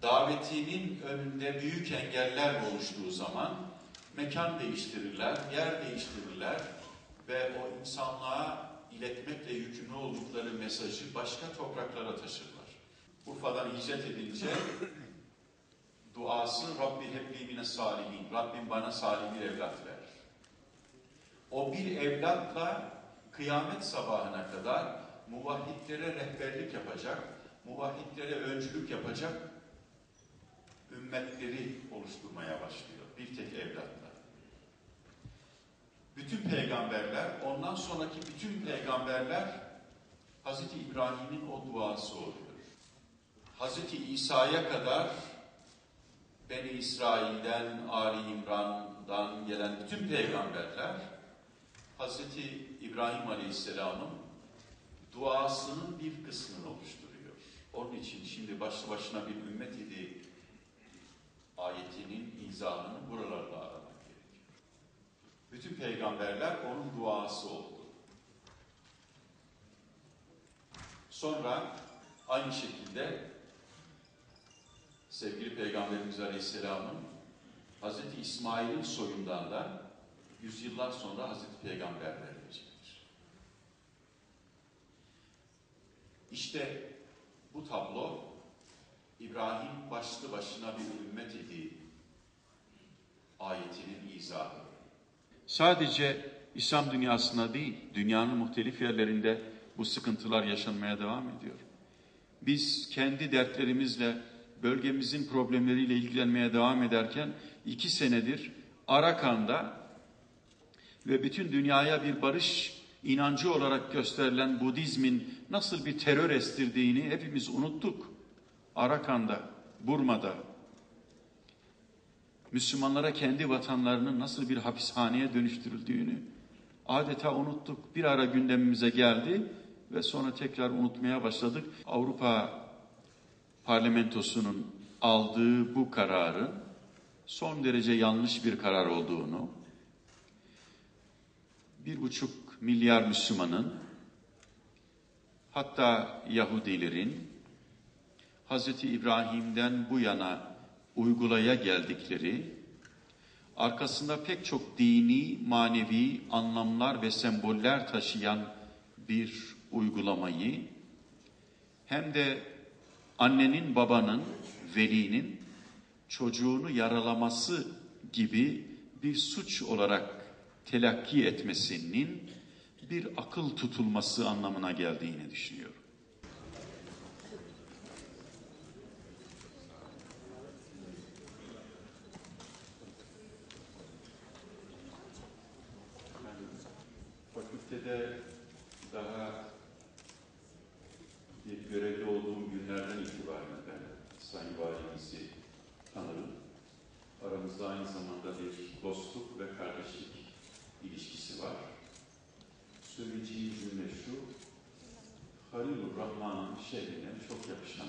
davetinin önünde büyük engeller oluştuğu zaman mekan değiştirirler, yer değiştirirler ve o insanlığa iletmekle yükümlü oldukları mesajı başka topraklara taşırlar. Urfa'dan hicret edince duası Rabbi hebli mine salihin, Rabbim bana salih bir evlat ver. O bir evlatla kıyamet sabahına kadar muvahhidlere rehberlik yapacak, muvahhidlere öncülük yapacak ümmetleri oluşturmaya başlıyor bir tek evlatla. Bütün peygamberler, ondan sonraki bütün peygamberler Hazreti İbrahim'in o duası oluyor. Hazreti İsa'ya kadar Beni İsrail'den, Ali İmran'dan gelen bütün peygamberler Hazreti İbrahim Aleyhisselam'ın duasının bir kısmını oluşturuyor. Onun için şimdi başlı başına bir ümmet idi ayetinin izahını buralarda aramak gerekiyor. Bütün peygamberler onun duası oldu. Sonra aynı şekilde sevgili Peygamberimiz Aleyhisselam'ın Hazreti İsmail'in soyundan da yüzyıllar sonra Hazreti Peygamber verilecektir. İşte bu tablo İbrahim başlı başına bir ümmet idi ayetinin izahı. Sadece İslam dünyasında değil, dünyanın muhtelif yerlerinde bu sıkıntılar yaşanmaya devam ediyor. Biz kendi dertlerimizle, bölgemizin problemleriyle ilgilenmeye devam ederken 2 senedir Arakan'da ve bütün dünyaya bir barış inancı olarak gösterilen Budizmin nasıl bir terör estirdiğini hepimiz unuttuk. Arakan'da, Burma'da Müslümanlara kendi vatanlarının nasıl bir hapishaneye dönüştürüldüğünü adeta unuttuk. Bir ara gündemimize geldi ve sonra tekrar unutmaya başladık. Avrupa Parlamentosu'nun aldığı bu kararın son derece yanlış bir karar olduğunu, 1,5 milyar Müslümanın, hatta Yahudilerin Hazreti İbrahim'den bu yana uygulaya geldikleri, arkasında pek çok dini, manevi anlamlar ve semboller taşıyan bir uygulamayı, hem de annenin, babanın, velinin çocuğunu yaralaması gibi bir suç olarak telakki etmesinin bir akıl tutulması anlamına geldiğini düşünüyorum. Fakültede daha bir görevli olduğum günlerden itibaren ben Sayın Valimizi tanırım. Aramızda aynı zamanda bir dostluk ve kardeşlik ilişkisi var. Söyleyeceğim cümle şu, Halilur Rahman'ın şehrine çok yakışan